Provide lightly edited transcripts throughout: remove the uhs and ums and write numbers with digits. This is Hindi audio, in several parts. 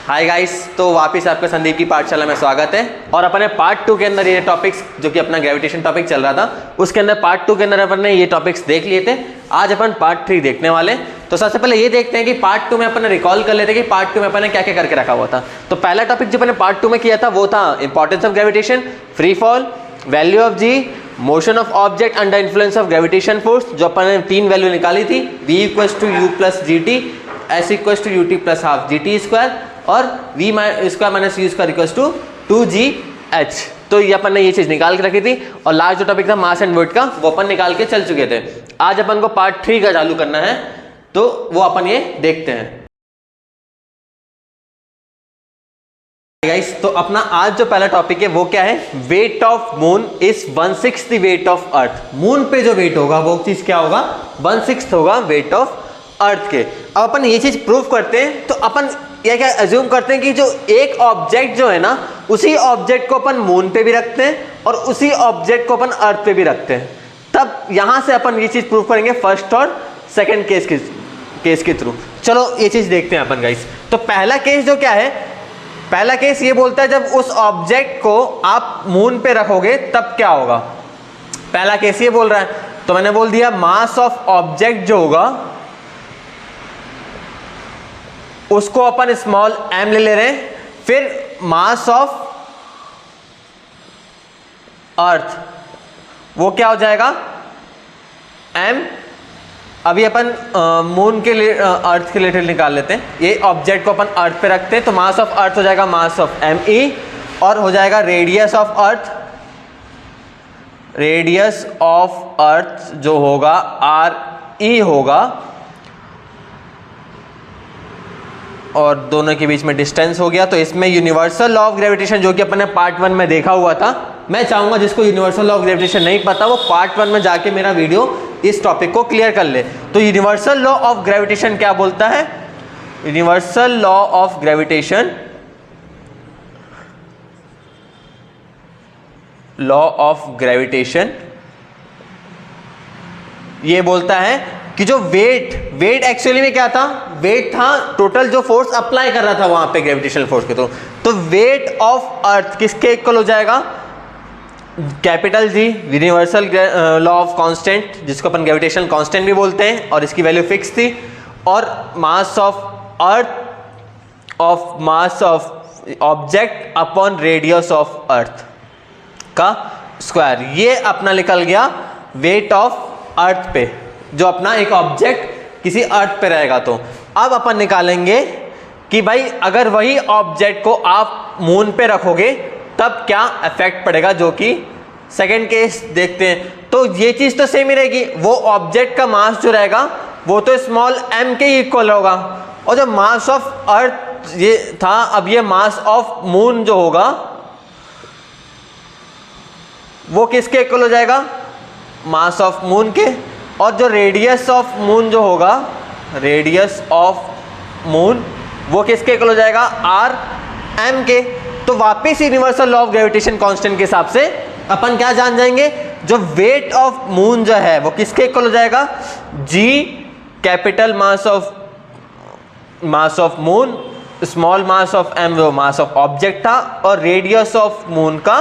हाय गाइस, तो वापस आपका संदीप की पाठशाला में स्वागत है। और अपने पार्ट 2 के अंदर ये टॉपिक्स जो कि अपना ग्रेविटेशन टॉपिक चल रहा था, उसके अंदर पार्ट 2 के अंदर अपन ने ये टॉपिक्स देख लिए थे। आज अपन पार्ट 3 देखने वाले। तो सबसे पहले ये देखते हैं कि पार्ट 2 में अपन रिकॉल कर लेते हैं कि पार्ट 2 में अपन ने क्या क्या करके रखा हुआ था। तो पहला टॉपिक जो अपन पार्ट 2 में किया था वो था importance of gravitation, free fall, value of g, motion of object under influence of gravitation force, जो अपन ने 3 वैल्यू निकाली थी, v = u + gt, s = ut + ½ gt², और v² - u² = 2gh। तो ये अपन ने ये चीज निकाल के रखी थी। और लास्ट जो टॉपिक था मास एंड वेट का, वो अपन निकाल के चल चुके थे। आज अपन को पार्ट 3 का चालू करना है, तो वो अपन ये देखते हैं। गाइस, तो अपना आज जो पहला टॉपिक है वो क्या है, wait of moon is 1/6 the wait of earth. Moon पे जो वेट होगा वो चीज क्या होगा, 1/6 होगा वेट ऑफ अर्थ के। अब अपन ये चीज प्रूव करते हैं, तो अपन ये क्या अज्यूम करते हैं कि जो एक ऑब्जेक्ट जो है ना, उसी ऑब्जेक्ट को अपन मून पे भी रखते हैं और उसी ऑब्जेक्ट को अपन अर्थ पे भी रखते हैं। तब यहां से अपन ये चीज प्रूव करेंगे फर्स्ट और सेकंड केस के थ्रू। चलो ये चीज देखते हैं अपन गाइस। तो पहला केस जो क्या है, पहला केस ये बोलता है जब उस ऑब्जेक्ट को आप मून पे रखोगे तब क्या होगा। पहला केस ये बोल रहा है, तो मैंने बोल दिया मास ऑफ ऑब्जेक्ट जो होगा उसको अपन स्मॉल m ले रहे हैं। फिर मास ऑफ अर्थ वो क्या हो जाएगा, m। अभी अपन मून के लिए अर्थ के रिलेटेड निकाल लेते हैं। ये ऑब्जेक्ट को अपन अर्थ पे रखते हैं, तो मास ऑफ अर्थ हो जाएगा मास ऑफ me, और हो जाएगा radius of earth, radius of अर्थ जो होगा re होगा, और दोनों के बीच में डिस्टेंस हो गया। तो इसमें यूनिवर्सल लॉ ऑफ ग्रेविटेशन जो कि अपन ने पार्ट 1 में देखा हुआ था, मैं चाहूंगा जिसको यूनिवर्सल लॉ ऑफ ग्रेविटेशन नहीं पता वो पार्ट 1 में जाके मेरा वीडियो इस टॉपिक को क्लियर कर ले। तो यूनिवर्सल लॉ ऑफ ग्रेविटेशन क्या बोलता है, universal law of gravitation, law of gravitation ये बोलता है कि जो वेट एक्चुअली में क्या था, वेट था टोटल जो फोर्स अप्लाई कर रहा था वहां पे ग्रेविटेशनल फोर्स के थ्रू। तो वेट ऑफ अर्थ किसके इक्वल हो जाएगा, capital G, universal law of constant जिसको अपन ग्रेविटेशनल कांस्टेंट भी बोलते हैं, और इसकी वैल्यू फिक्स थी, और मास of earth of mass of object upon radius of earth का स्क्वायर। ये अपना निकल गया वेट ऑफ अर्थ पे, जो अपना एक ऑब्जेक्ट किसी अर्थ पे रहेगा। तो अब अपन निकालेंगे कि भाई अगर वही ऑब्जेक्ट को आप मून पे रखोगे तब क्या इफेक्ट पड़ेगा, जो कि सेकंड केस देखते हैं। तो ये चीज तो सेम ही रहेगी, वो ऑब्जेक्ट का मास जो रहेगा वो तो स्मॉल m के इक्वल होगा, और जो मास ऑफ अर्थ ये था, अब ये मास ऑफ मून जो होगा वो किसके इक्वल हो जाएगा, मास ऑफ मून के। और जो रेडियस ऑफ मून जो होगा, रेडियस ऑफ मून वो किसके इक्वल हो जाएगा, rm के। तो वापस universal law of gravitation constant के हिसाब से अपन क्या जान जाएंगे, जो वेट ऑफ मून जो है वो किसके इक्वल हो जाएगा, g capital mass of moon, small mass of m वो मास ऑफ ऑब्जेक्ट था, और रेडियस ऑफ मून का,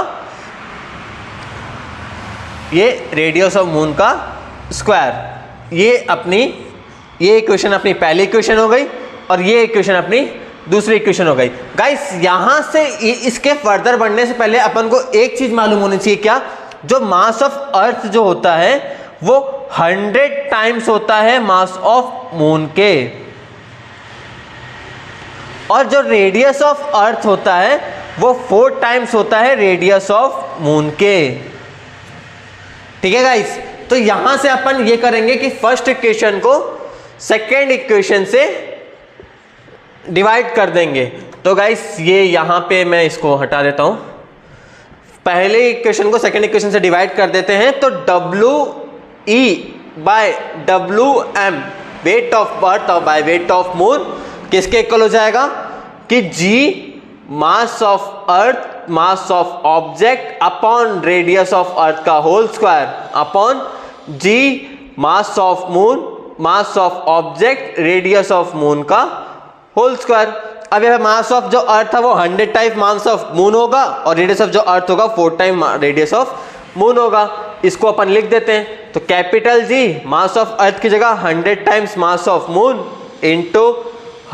ये रेडियस ऑफ मून का स्क्वायर। ये इक्वेशन अपनी पहली इक्वेशन हो गई, और ये इक्वेशन अपनी दूसरी इक्वेशन हो गई। गाइस, यहां से इसके फर्दर बढ़ने से पहले अपन को एक चीज मालूम होनी चाहिए, क्या, जो मास ऑफ अर्थ जो होता है वो 100 टाइम्स होता है मास ऑफ मून के, और जो रेडियस ऑफ अर्थ होता है वो 4 टाइम्स होता है रेडियस ऑफ मून के। ठीक है गाइस, तो यहां से अपन ये करेंगे कि फर्स्ट इक्वेशन को सेकेंड इक्वेशन से डिवाइड कर देंगे। तो गाइस, ये यहां पे मैं इसको हटा देता हूं, पहले इक्वेशन को सेकेंड इक्वेशन से डिवाइड कर देते हैं। तो WE/WM weight of earth by weight of moon किसके इक्वल हो जाएगा, कि G mass of earth, mass of object upon radius of earth का whole square upon G mass of moon, mass of object, radius of moon का होल स्क्वायर। अब ये मास ऑफ जो अर्थ था वो 100 टाइम्स मास ऑफ मून होगा और रेडियस ऑफ जो अर्थ होगा 4 टाइम रेडियस ऑफ मून होगा। इसको अपन लिख देते हैं, तो कैपिटल जी मास ऑफ अर्थ की जगह 100 times mass of moon into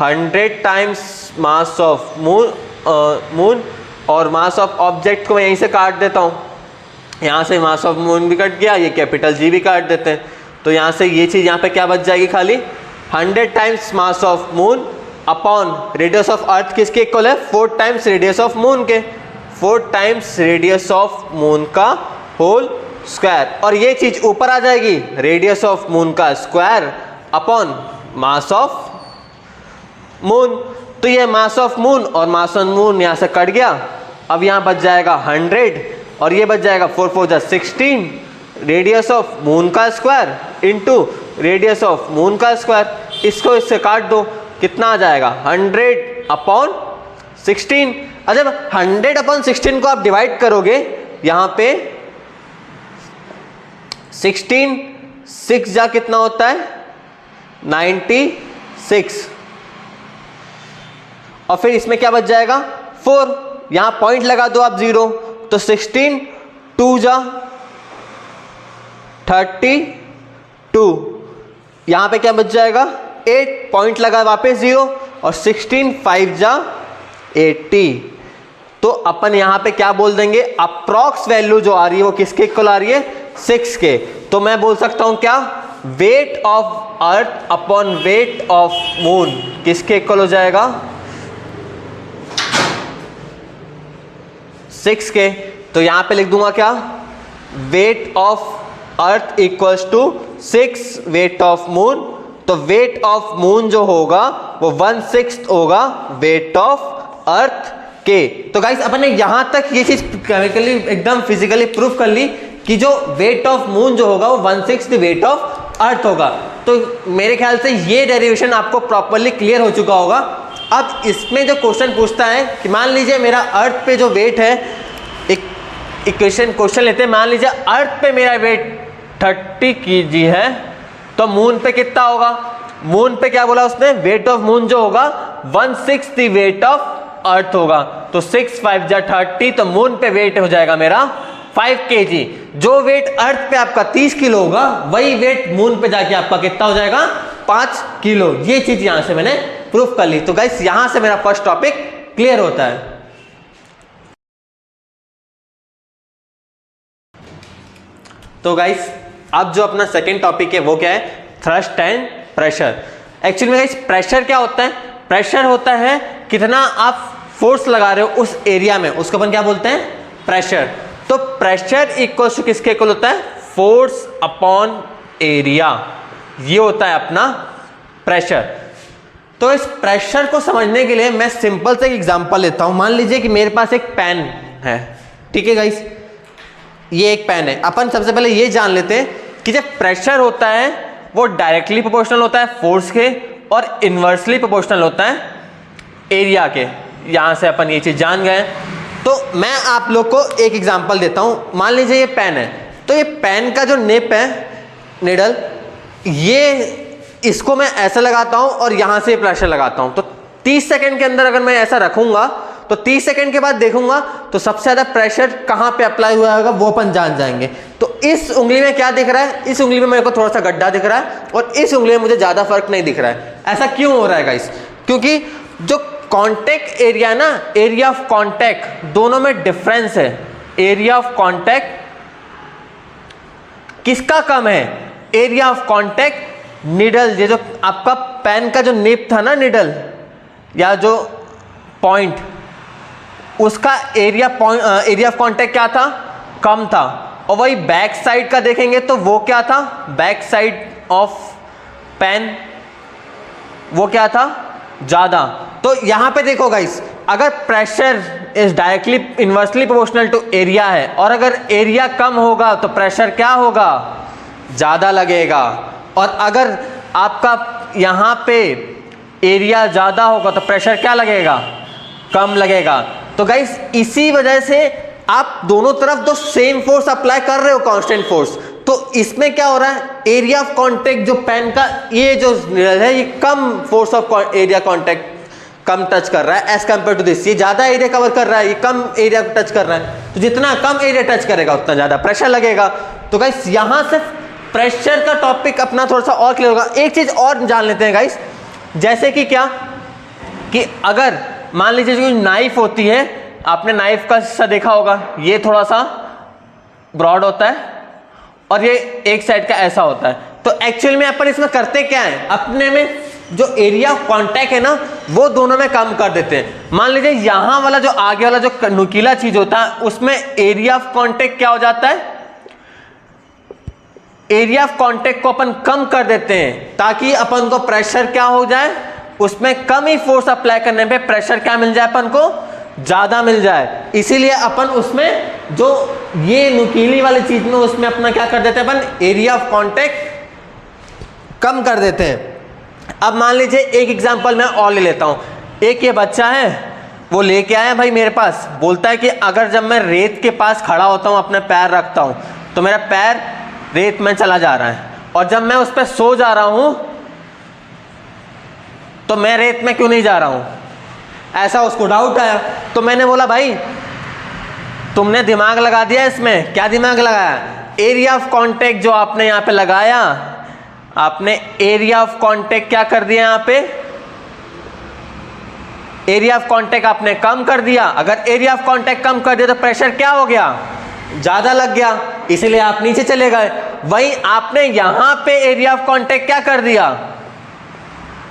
100 times mass of moon और मास ऑफ ऑब्जेक्ट को मैं यहीं से काट देता हूँ, यहाँ से मास ऑफ मून भी कट गया, ये कैपिटल जी भी काट देते हैं, तो यहाँ से ये चीज़ यहाँ पे क्या बच जाएगी, खाली 100 times mass of moon upon radius of अर्थ किसके इक्वल है, 4 टाइम्स रेडियस ऑफ मून के, 4 टाइम्स रेडियस ऑफ मून का होल स्क्वायर, और ये चीज़ ऊपर आ जाएगी रेडियस ऑफ मून का square upon mass of moon. तो ये मास ऑफ मून और मास ऑफ मून यहाँ से कट गया, अब यहाँ बच जाएगा 100 और ये बच जाएगा 4 4 16 रेडियस ऑफ मून का square into radius of moon का स्क्वायर, इसको इससे काट दो, कितना आ जाएगा 100 अपॉन 16। अच्छा 100 अपॉन 16 को आप डिवाइड करोगे, यहाँ पे 16 6 जा कितना होता है 96, और फिर इसमें क्या बच जाएगा 4, यहां पॉइंट लगा दो आप 0, तो 16 2 जा 32, यहां पे क्या बच जाएगा 8, पॉइंट लगा वापस 0 और 16 5 जा 80। तो अपन यहां पे क्या बोल देंगे, अप्रॉक्स वैल्यू जो आ रही है वो किसके इक्वल आ रही है 6 के। तो मैं बोल सकता हूं क्या, weight of earth upon weight of moon किसके इक्वल हो जाएगा 6 के। तो यहां पे लिख दूंगा क्या, weight of earth equals to 6 weight of moon, तो वेट ऑफ मून जो होगा वो 1/6 होगा वेट ऑफ अर्थ के। तो गाइस अपन ने यहां तक ये चीज केमिकली एकदम फिजिकली प्रूफ कर ली कि जो वेट ऑफ मून जो होगा वो 1/6 वेट ऑफ अर्थ होगा। तो मेरे ख्याल से ये डेरिवेशन आपको प्रॉपरली क्लियर हो चुका होगा। अब इसमें जो क्वेश्चन पूछता है कि मान लीजिए मेरा अर्थ पे जो वेट है, एक क्वेश्चन लेते हैं, मान लीजिए अर्थ पे मेरा वेट 30 kg है, तो मून पे कितना होगा, मून पे क्या बोला उसने, वेट ऑफ मून जो होगा 1/6 वेट ऑफ अर्थ होगा, तो 6 5 जा 30, तो मून पे वेट हो जाएगा मेरा 5 kg। जो वेट अर्थ पे आपका 30 किलो होगा वही वेट मून पे जाके आपका कितना हो जाएगा 5 किलो। ये चीज यहां से मैंने प्रूफ कर ली। तो गाइस यहां से मेरा फर्स्ट टॉपिक क्लियर होता है। तो गाइस अब जो अपना सेकेंड टॉपिक है वो क्या है, थ्रस्ट एंड प्रेशर। एक्चुअली में गाइस प्रेशर क्या होता है, प्रेशर होता है कितना आप फोर्स लगा रहे हो उस एरिया में, उसको अपन क्या बोलते हैं प्रेशर। तो प्रेशर इक्वल टू किसके इक्वल होता है, फोर्स अपॉन एरिया, ये होता है अपना प्रेशर। तो इस प्रेशर को समझने के लिए मैं सिंपल से एक एग्जांपल लेता हूं। मान लीजिए कि मेरे पास एक पेन है, ठीक है गाइस, ये एक पेन है। अपन सबसे पहले ये जान लेते हैं कि जब प्रेशर होता है वो डायरेक्टली प्रोपोर्शनल होता है फोर्स के और इनवर्सली प्रोपोर्शनल होता है एरिया के। यहां से अपन ये चीज जान गए। तो मैं आप लोग को एक एग्जांपल देता हूं। मान लीजिए ये पेन है, तो ये पेन का जो निप है, निडल, ये इसको मैं ऐसा लगाता हूं और यहां से प्रेशर लगाता हूं। तो 30 सेकंड के अंदर अगर मैं ऐसा रखूंगा तो 30 सेकंड के बाद देखूंगा तो सबसे ज्यादा प्रेशर कहां पे अप्लाई हुआ होगा वो अपन जान जाएंगे। तो इस उंगली में क्या दिख रहा है, इस उंगली में मेरे को थोड़ा सा गड्ढा दिख रहा है और इस उंगली में मुझे ज्यादा फर्क नहीं दिख रहा है। ऐसा क्यों हो रहा है गाइस, क्योंकि जो कॉन्टैक्ट एरिया ना, एरिया ऑफ कॉन्टैक्ट, दोनों में डिफरेंस है। एरिया ऑफ कॉन्टैक्ट किसका कम है, एरिया ऑफ कॉन्टैक्ट निडल, ये जो आपका पेन का जो निप था ना, निडल या जो पॉइंट, उसका एरिया ऑफ कॉन्टैक्ट क्या था, कम था। और वही बैक साइड का देखेंगे तो वो क्या था, बैक साइड ऑफ पेन वो क्या था, ज्यादा। तो यहां पे देखो गाइस, अगर pressure is directly inversely proportional to area है और अगर एरिया कम होगा तो प्रेशर क्या होगा, ज्यादा लगेगा। और अगर आपका यहां पे एरिया ज्यादा होगा तो प्रेशर क्या लगेगा, कम लगेगा। तो गाइस इसी वजह से आप दोनों तरफ तो सेम फोर्स अप्लाई कर रहे हो, कांस्टेंट फोर्स। तो इसमें क्या हो रहा है, एरिया ऑफ कांटेक्ट जो पेन का ये जो है ये कम फोर्स ऑफ एरिया कांटेक्ट कम टच कर रहा है एज कम्पेयर टू दिस, ये ज़्यादा एरिया कवर कर रहा है, ये कम एरिया को टच कर रहा है, तो जितना कम एरिया टच करेगा उतना ज़्यादा प्रेशर लगेगा। तो गाइस यहाँ से प्रेशर का टॉपिक अपना थोड़ा सा और क्लियर होगा। एक चीज़ और जान लेते हैं गाइस, जैसे कि क्या कि अगर मान लीजिए जो नाइफ होती है, आपने नाइफ का हिस्सा देखा होगा, ये थोड़ा सा ब्रॉड होता है और ये एक साइड का ऐसा होता है। तो एक्चुअल में अपन इसमें करते क्या है, अपने में जो एरिया ऑफ कांटेक्ट है ना वो दोनों में कम कर देते हैं। मान लीजिए यहाँ वाला जो आगे वाला जो नुकीला चीज होता है उसमें एरिया ऑफ कांटेक्ट क्या हो जाता है, एरिया ऑफ कांटेक्ट को अपन कम कर देते हैं ताकि अपन को प्रेशर क्या हो जाए, उसमें कम ही फोर्स अप्लाई करने पे प्रेशर क्या मिल जाए, अपन को ज्यादा मिल जाए। इसीलिए अपन उसमें जो ये नुकीली वाली चीज में उसमें अपना क्या कर देते हैं, अपन एरिया ऑफ कांटेक्ट कम कर देते हैं। अब मान लीजिए एक एग्जांपल मैं और ले लेता हूँ। एक ये बच्चा है, वो लेके आया भाई मेरे पास, बोलता है कि अगर जब मैं रेत के पास खड़ा होता हूँ, अपने पैर रखता हूँ, तो मेरा पैर रेत में चला जा रहा है, और जब मैं उस पर सो जा रहा हूँ तो मैं रेत में क्यों नहीं जा रहा हूँ, ऐसा उसको डाउट आया। तो मैंने बोला भाई तुमने दिमाग लगा दिया इसमें। क्या दिमाग लगाया, एरिया ऑफ कांटेक्ट जो आपने यहाँ पे लगाया, आपने एरिया ऑफ कांटेक्ट क्या कर दिया, यहाँ पे एरिया ऑफ कांटेक्ट आपने कम कर दिया। अगर एरिया ऑफ कांटेक्ट कम कर दिया तो प्रेशर क्या हो गया, ज्यादा लग गया, इसलिए आप नीचे चले गए। वही आपने यहां पे एरिया ऑफ कांटेक्ट क्या कर दिया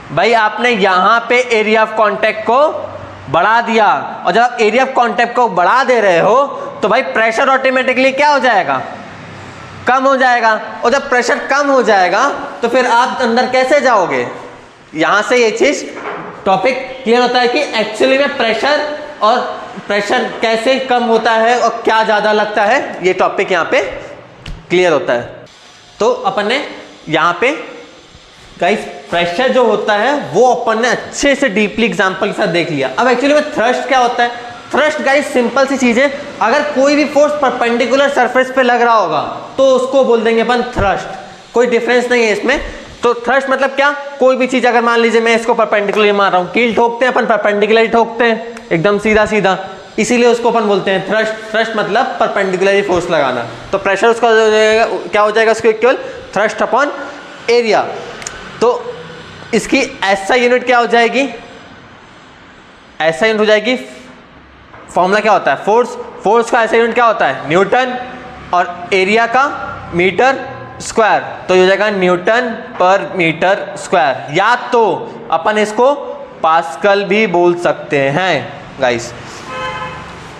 भाई, आपने यहां पे एरिया ऑफ कांटेक्ट को बढ़ा दिया, और जब आप एरिया ऑफ कांटेक्ट को बढ़ा दे रहे हो तो भाई प्रेशर ऑटोमेटिकली क्या हो जाएगा, कम हो जाएगा। और जब प्रेशर कम हो जाएगा तो फिर आप अंदर कैसे जाओगे। यहां से ये चीज टॉपिक क्लियर होता है कि एक्चुअली में प्रेशर और प्रेशर कैसे कम होता है और क्या ज़्यादा लगता है, ये टॉपिक यहाँ पे क्लियर होता है। तो अपन ने यहाँ पे गाइस प्रेशर जो होता है वो अपन ने अच्छे से डीपली एग्जांपल के साथ देख लिया। अब एक्चुअली में थ्रस्ट क्या होता है, थ्रस्ट गाइस सिंपल सी चीज़ है, अगर कोई भी फोर्स परपेंडिकुलर सरफेस पे लग रहा होगा तो उसको बोल देंगे अपन थ्रस्ट, कोई डिफरेंस नहीं है इसमें। तो थ्रस्ट मतलब क्या, कोई भी चीज़ अगर मान लीजिए मैं इसको परपेंडिकुलर मार रहा हूँ, कील ठोकते हैं अपन परपेंडिकुलर ठोकते हैं एकदम सीधा सीधा, इसीलिए उसको अपन बोलते हैं थ्रस्ट। थ्रस्ट मतलब परपेंडिकुलर फोर्स लगाना। तो प्रेशर उसका क्या हो जाएगा, उसको इक्वल थ्रस्ट अपॉन एरिया। तो इसकी ऐसा यूनिट क्या हो जाएगी, ऐसा यूनिट हो जाएगी, फॉर्मूला क्या होता है, फोर्स, फोर्स का ऐसा यूनिट क्या होता है न्यूटन, और एरिया का मीटर स्क्वायर, तो ये हो जाएगा न्यूटन पर मीटर स्क्वायर, या तो अपन इसको पास्कल भी बोल सकते हैं गाइस।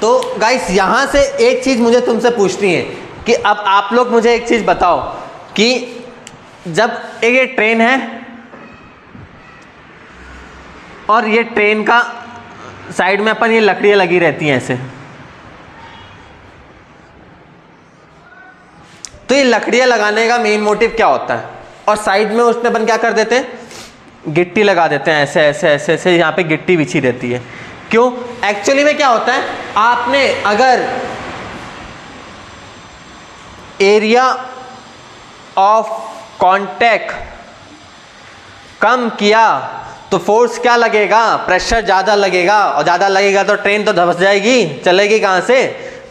तो गाइस यहाँ से एक चीज़ मुझे तुमसे पूछनी है कि अब आप लोग मुझे एक चीज़ बताओ कि जब एक ये ट्रेन है और ये ट्रेन का साइड में अपन ये लकड़ियाँ लगी रहती हैं ऐसे, तो ये लकड़ियाँ लगाने का मेन मोटिव क्या होता है, और साइड में उसमें अपन क्या कर देते हैं, गिट्टी लगा देते हैं ऐसे ऐसे ऐसे ऐसे, यहाँ पे गिट्टी बिछी रहती है। क्यों, एक्चुअली में क्या होता है, आपने अगर एरिया ऑफ कांटेक्ट कम किया तो फोर्स क्या लगेगा, प्रेशर ज़्यादा लगेगा, और ज़्यादा लगेगा तो ट्रेन तो धंस जाएगी, चलेगी कहाँ से।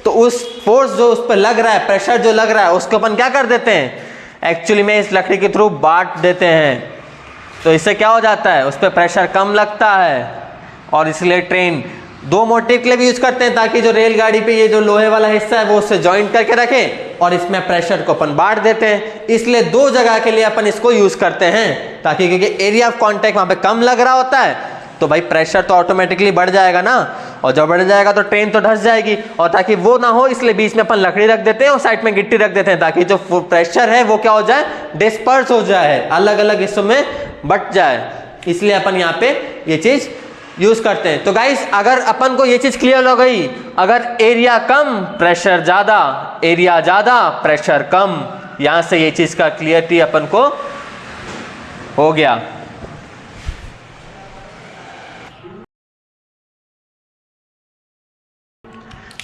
तो उस फोर्स जो उस पर लग रहा है, प्रेशर जो लग रहा है, उसको अपन क्या कर देते हैं, एक्चुअली में इस लकड़ी के थ्रू बांट देते हैं। तो इससे क्या हो जाता है, उस पर प्रेशर कम लगता है, और इसलिए ट्रेन दो मोटिव के लिए भी यूज करते हैं, ताकि जो रेलगाड़ी पे ये जो लोहे वाला हिस्सा है वो उससे जॉइंट करके रखें, और इसमें प्रेशर को अपन बांट देते हैं। इसलिए दो जगह के लिए अपन इसको यूज करते हैं, ताकि क्योंकि एरिया ऑफ कांटेक्ट वहां पे कम लग रहा होता है तो भाई प्रेशर तो ऑटोमेटिकली बढ़ जाएगा ना, और जब बढ़ जाएगा तो ट्रेन तो धंस जाएगी, और ताकि वो ना हो इसलिए बीच में अपन लकड़ी रख देते हैं और साइड में गिट्टी रख देते हैं, ताकि जो प्रेशर है वो क्या हो जाए, डिस्पर्स हो जाए, अलग अलग हिस्सों में बट जाए। इसलिए अपन यहाँ पे ये चीज यूज करते हैं। तो गाइस अगर अपन को ये चीज क्लियर हो गई, अगर एरिया कम प्रेशर ज्यादा, एरिया ज्यादा प्रेशर कम, यहां से ये चीज का क्लियरिटी अपन को हो गया।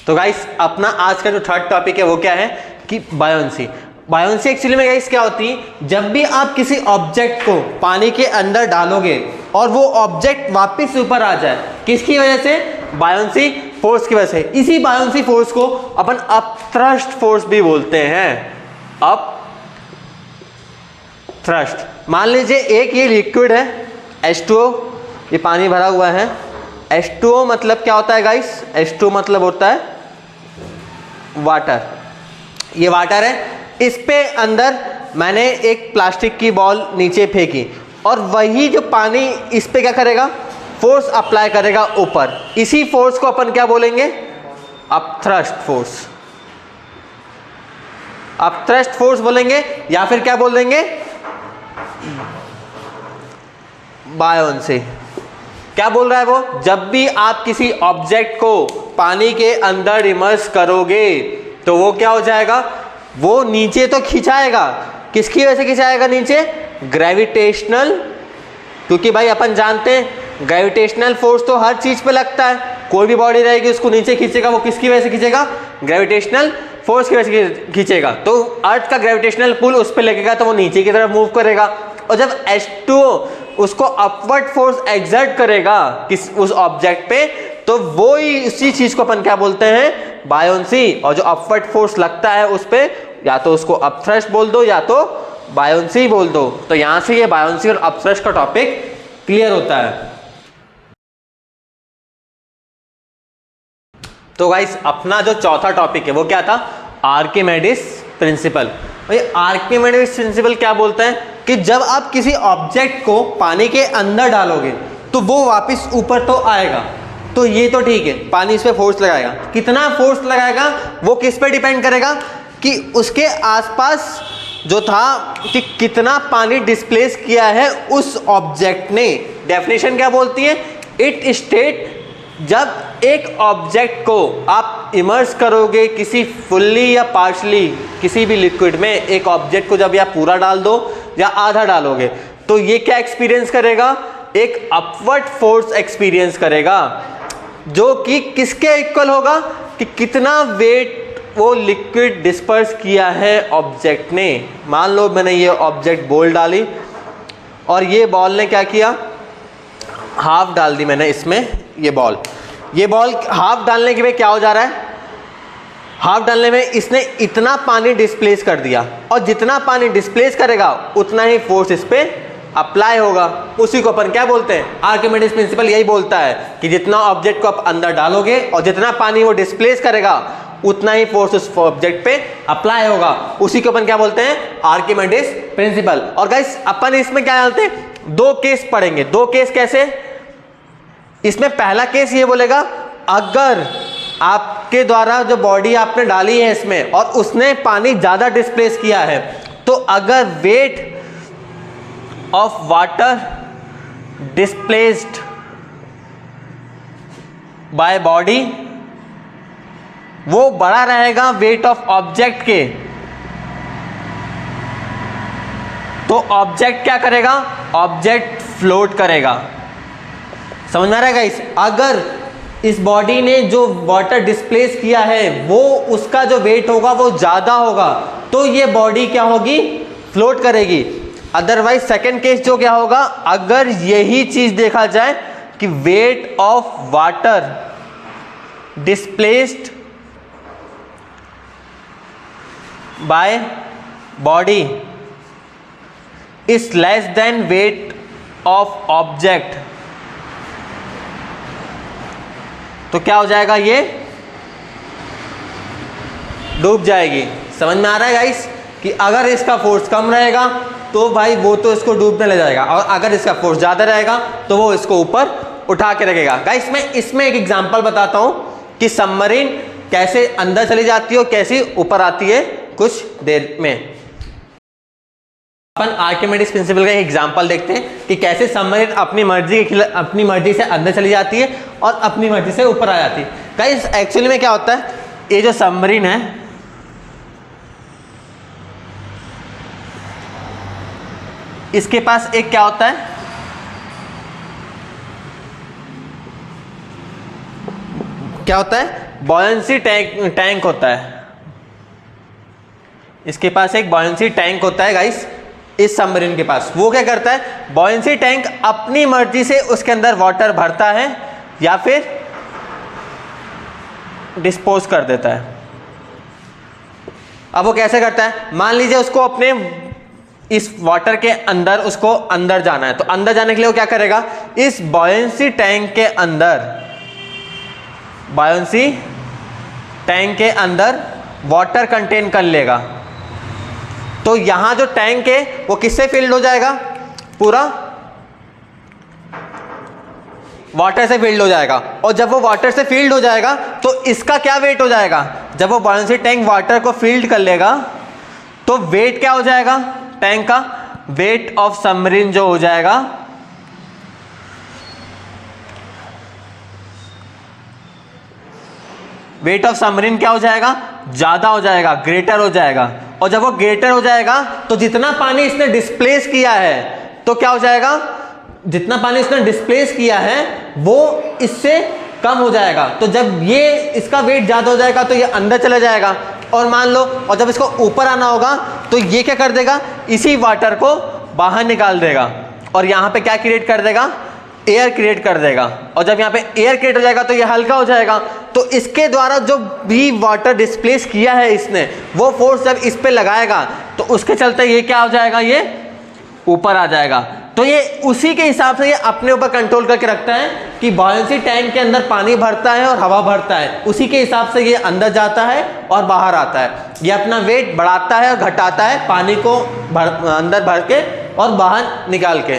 तो गाइस अपना आज का जो थर्ड टॉपिक है वो क्या है कि बायोंसी। बायोंसी एक्चुअली में गाइस क्या होती है, जब भी आप किसी ऑब्जेक्ट को पानी के अंदर डालोगे और वो ऑब्जेक्ट वापस ऊपर आ जाए, किसकी वजह से? बायोंसी फोर्स की वजह से। इसी बायोंसी फोर्स को अपन अपथ्रस्ट फोर्स भी बोलते हैं, अपथ्रस्ट। मान लीजिए एक ये लिक्विड है H2O, ये पानी भरा हुआ है। H2O मतलब क्या होता है गाइस? H2O मतलब होता है वाटर। ये वाटर है, इस पे अंदर मैंने एक प्लास्टिक की बॉल नीचे फेंकी और वही जो पानी इस पे क्या करेगा? फोर्स अप्लाई करेगा ऊपर। इसी फोर्स को अपन क्या बोलेंगे? Upthrust force. अपथ्रस्ट फोर्स बोलेंगे या फिर क्या बोल देंगे? बायोंसी। क्या बोल रहा है वो? जब भी आप किसी ऑब्जेक्ट को पानी के अंदर इमर्स करोगे तो वो क्या हो जाएगा? वो नीचे तो खिंचाएगा। किसकी वजह से खिंचाएगा नीचे? ग्रेविटेशनल। क्योंकि भाई अपन जानते हैं ग्रेविटेशनल फोर्स तो हर चीज पे लगता है। कोई भी बॉडी रहेगी उसको नीचे खींचेगा, वो किसकी वजह से खींचेगा? ग्रेविटेशनल फोर्स की वजह से खींचेगा। तो अर्थ का ग्रेविटेशनल पुल उस पर लगेगा तो वो नीचे की तरफ मूव करेगा। और जब H2O उसको अपवर्ड फोर्स एक्सर्ट करेगा किस उस ऑब्जेक्ट पे, तो वो ही उसी चीज को अपन क्या बोलते हैं? बायोंसी। और जो अपवर्ड फोर्स लगता है उस पे, या तो उसको अपथ्रस्ट बोल दो या तो बायोंसी बोल दो। तो यहां से ये बायोंसी और अपथ्रस्ट का टॉपिक क्लियर होता है। तो गाइस अपना जो चौथा टॉपिक है वो क्या था? Archimedes principle. भाई आर्किमेडिस प्रिंसिपल क्या बोलता है कि जब आप किसी ऑब्जेक्ट को पानी के अंदर डालोगे तो वो वापस ऊपर तो आएगा। तो ये तो ठीक है, पानी इस पे फोर्स लगाएगा। कितना फोर्स लगाएगा वो किस पे डिपेंड करेगा? कि उसके आसपास जो था कि कितना पानी डिस्प्लेस किया है उस ऑब्जेक्ट ने। डेफिनेशन क्या बोलती है? इट स्टेट जब एक ऑब्जेक्ट को आप इमर्स करोगे किसी फुल्ली या पार्शली किसी भी लिक्विड में, एक ऑब्जेक्ट को जब या पूरा डाल दो या आधा डालोगे, तो ये क्या एक्सपीरियंस करेगा? एक अपवर्ड फोर्स एक्सपीरियंस करेगा, जो कि किसके इक्वल होगा? कि कितना वेट वो लिक्विड डिस्पर्स किया है ऑब्जेक्ट ने। मान लो मैंने ये ऑब्जेक्ट बॉल डाली और ये बॉल ने क्या किया? हाफ डाल दी मैंने इसमें ये बॉल हाफ डालने के बाद क्या हो जा रहा है? हाफ डालने में इसने इतना पानी डिस्प्लेस कर दिया और जितना पानी डिस्प्लेस करेगा उतना ही फोर्स इस पे अप्लाई होगा। उसी को अपन क्या बोलते हैं? आर्किमेडिस प्रिंसिपल यही बोलता है कि जितना ऑब्जेक्ट को आप अंदर डालोगे और जितना पानी वो डिस्प्लेस करेगा उतना ही फोर्स उस ऑब्जेक्ट पे अप्लाई होगा। उसी को अपन क्या बोलते हैं? Archimedes principle. और गाइस अपन इसमें क्या जानते हैं? दो केस पढ़ेंगे। दो केस कैसे? इसमें पहला केस ये बोलेगा, अगर आपके द्वारा जो बॉडी आपने डाली है इसमें और उसने पानी ज्यादा डिस्प्लेस किया है, तो अगर weight of water displaced by body वो बड़ा रहेगा वेट ऑफ ऑब्जेक्ट के, तो ऑब्जेक्ट क्या करेगा? ऑब्जेक्ट फ्लोट करेगा। समझ में आ रहा है गाइस? अगर इस बॉडी ने जो वाटर डिस्प्लेस किया है वो उसका जो वेट होगा वो ज्यादा होगा, तो ये बॉडी क्या होगी? फ्लोट करेगी। अदरवाइज सेकंड केस जो क्या होगा? अगर यही चीज देखा जाए कि weight of water displaced by body is less than weight of object, तो क्या हो जाएगा? ये डूब जाएगी। समझ में आ रहा है गाइस? कि अगर इसका फोर्स कम रहेगा तो भाई वो तो इसको डूबने ले जाएगा, और अगर इसका फोर्स ज्यादा रहेगा तो वो इसको ऊपर उठा के रखेगा। गाइस मैं इसमें एक एग्जांपल बताता हूं कि सबमरीन कैसे अंदर चली जाती है और कैसे ऊपर आती है कुछ देर में। अपन आर्किमेडिस प्रिंसिपल का एक एग्जांपल देखते हैं कि कैसे सबमरीन अपनी मर्जी से अंदर चली जाती है और अपनी मर्जी से ऊपर आ जाती है। गाइस एक्चुअली में क्या होता है, ये जो सबमरीन है इसके पास एक क्या होता है? क्या होता है? बॉयंसी टैंक होता है। इसके पास एक बॉयंसी टैंक होता है गाइस इस सबमरीन के पास। वो क्या करता है, बॉयंसी टैंक अपनी मर्जी से उसके अंदर वाटर भरता है या फिर डिस्पोज कर देता है। अब वो कैसे करता है, मान लीजिए उसको अपने इस वाटर के अंदर उसको अंदर जाना है, तो अंदर जाने के लिए वो क्या करेगा, इस बॉयंसी टैंक के अंदर, बॉयंसी टैंक के अंदर वाटर कंटेन कर लेगा। तो यहां जो टैंक है वो किससे फिल्ड हो जाएगा, पूरा वाटर से फिल्ड हो जाएगा। और जब वो वाटर से फिल्ड हो जाएगा तो इसका क्या वेट हो जाएगा, जब वो बॉयंसी टैंक वाटर को फिल्ड कर लेगा तो वेट क्या हो जाएगा टैंक का, वेट ऑफ सबमरीन जो हो जाएगा वेट ऑफ सबमरीन क्या हो जाएगा, ज्यादा हो जाएगा, ग्रेटर हो जाएगा। और जब वो ग्रेटर हो जाएगा तो जितना पानी इसने डिस्प्लेस किया है तो क्या हो जाएगा, जितना पानी इसने डिस्प्लेस किया है वो इससे कम हो जाएगा। तो जब ये इसका वेट ज्यादा हो जाएगा तो ये अंदर चला जाएगा और मान लो, और जब इसको ऊपर आना होगा तो ये क्या कर देगा, इसी वाटर को बाहर निकाल देगा और यहाँ पे क्या क्रिएट कर देगा, एयर क्रिएट कर देगा। और जब यहाँ पे एयर क्रिएट हो जाएगा तो ये हल्का हो जाएगा। तो इसके द्वारा जो भी वाटर डिस्प्लेस किया है इसने, वो फोर्स जब इस पे लगाएगा तो उसके चलते ये क्या हो जाएगा, ये ऊपर आ जाएगा। तो ये उसी के हिसाब से ये अपने ऊपर कंट्रोल करके रखता है कि बॉयंसी टैंक के अंदर पानी भरता है और हवा भरता है, उसी के हिसाब से ये अंदर जाता है और बाहर आता है। ये अपना वेट बढ़ाता है और घटाता है पानी को अंदर भर के और बाहर निकाल के।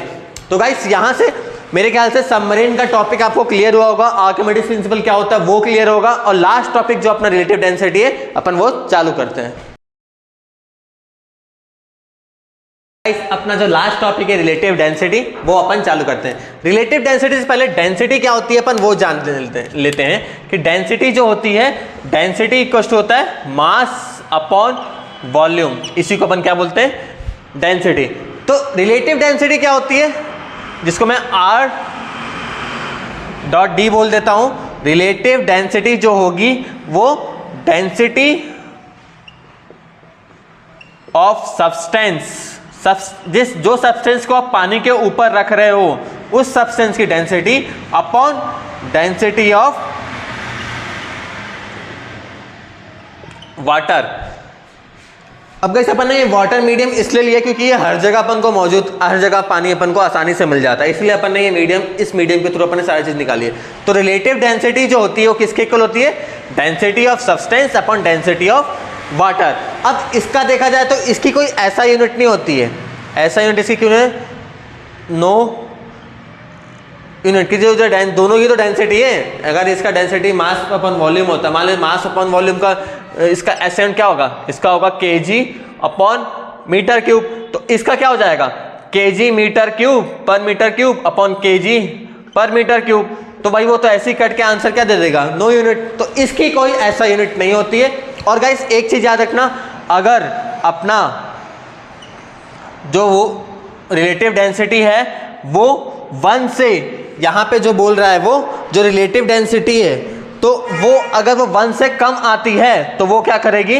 तो गाइस यहाँ से मेरे ख्याल से सबमरीन का टॉपिक आपको क्लियर हुआ होगा, आर्किमिडीज प्रिंसिपल क्या होता है वो क्लियर होगा। और लास्ट टॉपिक जो अपना रिलेटिव डेंसिटी है अपन वो चालू करते हैं। अपना जो लास्ट टॉपिक है रिलेटिव डेंसिटी वो अपन चालू करते हैं। रिलेटिव डेंसिटी से पहले डेंसिटी क्या होती है अपन वो जान लेते हैं कि डेंसिटी जो होती है, डेंसिटी इक्वल टू होता है मास अपॉन वॉल्यूम, इसी को अपन क्या बोलते हैं, डेंसिटी। तो रिलेटिव डेंसिटी क्या होती है, जिसको मैं R डॉट डी बोल देता हूं। रिलेटिव डेंसिटी जो होगी वो डेंसिटी ऑफ सब्सटेंस, जो सब्सटेंस को आप पानी के ऊपर रख रहे हो उस सब्सटेंस की density upon density of water. अब गाइस अपन ने ये वाटर मीडियम इसलिए लिया क्योंकि ये हर जगह अपन को मौजूद, हर जगह पानी अपन को आसानी से मिल जाता है, इसलिए अपन ने ये मीडियम, इस मीडियम के थ्रू अपन ने सारी चीज निकाली है। तो रिलेटिव डेंसिटी जो होती है वो किसके इक्वल होती है, density of substance upon density of water. अब इसका देखा जाए तो इसकी कोई ऐसा यूनिट नहीं होती है, ऐसा यूनिट इसकी क्यों है, नो यूनिट की जो दोनों की तो डेंसिटी है। अगर इसका डेंसिटी मास अपॉन वॉल्यूम होता है, मान लीजिए मास अपॉन वॉल्यूम का इसका एसएन क्या होगा, इसका होगा केजी अपॉन मीटर क्यूब। तो इसका क्या हो जाएगा, केजी मीटर क्यूब पर मीटर क्यूब अपॉन केजी पर मीटर क्यूब। तो भाई वो तो ऐसे ही कट के आंसर क्या दे देगा, नो यूनिट। तो इसकी कोई ऐसा यूनिट नहीं होती है। और गाइस एक चीज याद रखना, अगर अपना जो वो रिलेटिव डेंसिटी है वो 1 से, यहाँ पे जो बोल रहा है वो जो रिलेटिव डेंसिटी है, तो वो अगर वो 1 से कम आती है तो वो क्या करेगी,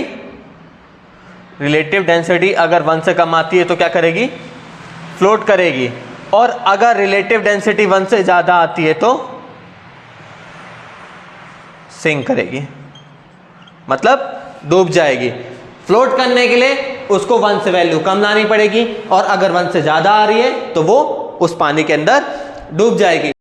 रिलेटिव डेंसिटी अगर 1 से कम आती है तो क्या करेगी, फ्लोट करेगी। और अगर रिलेटिव डेंसिटी 1 से ज़्यादा आती है तो सिंक करेगी, मतलब डूब जाएगी। फ्लोट करने के लिए उसको 1 से वैल्यू कम लानी पड़ेगी और अगर 1 से ज़्यादा आ रही है तो वो उस पानी के अंदर डूब जाएगी।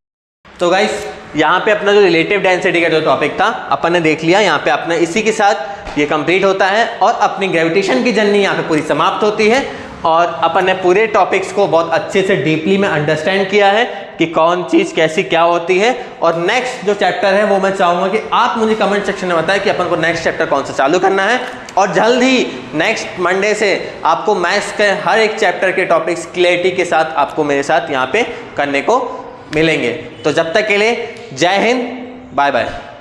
तो गाइस यहाँ पे अपना जो रिलेटिव डेंसिटी का जो टॉपिक था अपन ने देख लिया। यहाँ पे अपने इसी के साथ ये कंप्लीट होता है और अपनी ग्रेविटेशन की जर्नी यहाँ पे पूरी समाप्त होती है। और अपन ने पूरे टॉपिक्स को बहुत अच्छे से डीपली में अंडरस्टैंड किया है कि कौन चीज़ कैसी क्या होती है। और नेक्स्ट जो चैप्टर है वो मैं चाहूँगा कि आप मुझे कमेंट सेक्शन में बताएं कि अपन को नेक्स्ट चैप्टर कौन सा चालू करना है। और जल्द ही नेक्स्ट मंडे से आपको मैथ्स के हर एक चैप्टर के टॉपिक्स क्लियरिटी के साथ आपको मेरे साथ यहाँ पे करने को मिलेंगे। तो जब तक के लिए जय हिंद, बाय बाय।